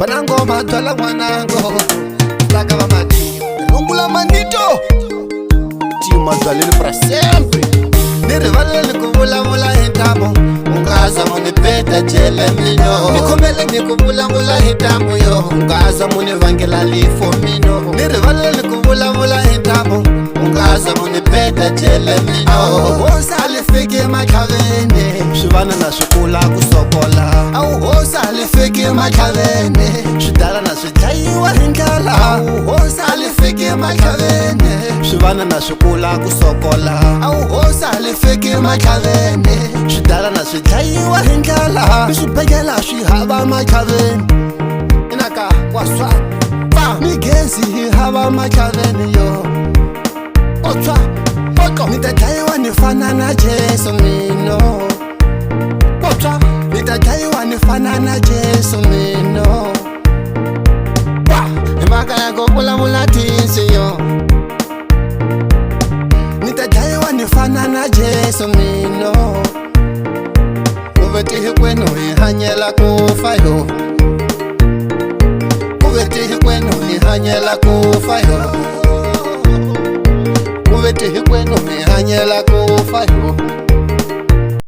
Panangoma twala mwanango Laka va matio Lungula manito Tio mazalini para sempre Nirivalele kuvula mula hitamo Ungaza muni peta jele mino Nikomele nikuvula mula hitamo yo Ungaza muni vangela lifo mino Nirivalele kuvula mula hitamo Ungaza muni peta jele mino Hosa alifiki makhavene Shivana na shukula kusokola Hosa alifiki makhavene Shidala na shidaiwa hindala Hosa alifiki makhavene Shivana na shukula kusokola Hosa alifiki makhavene Shidala na shidaiwa hindala Bishubegela shihaba makhavene Inaka waswa Migezi haba makhavene yo Otwa Oko Nitadaiwa nifana na Jesu mino Otwa Nitadaiwa nifana na Jesu mino Imaka ya kukula mula tisi yo Nitadaiwa nifana na Jesu mino Kuvetihi kwenu ihanyela kufa yo Kuvetihi kwenu ihanyela kufa yo Kuvetihi kwenu ihanyela kufa yo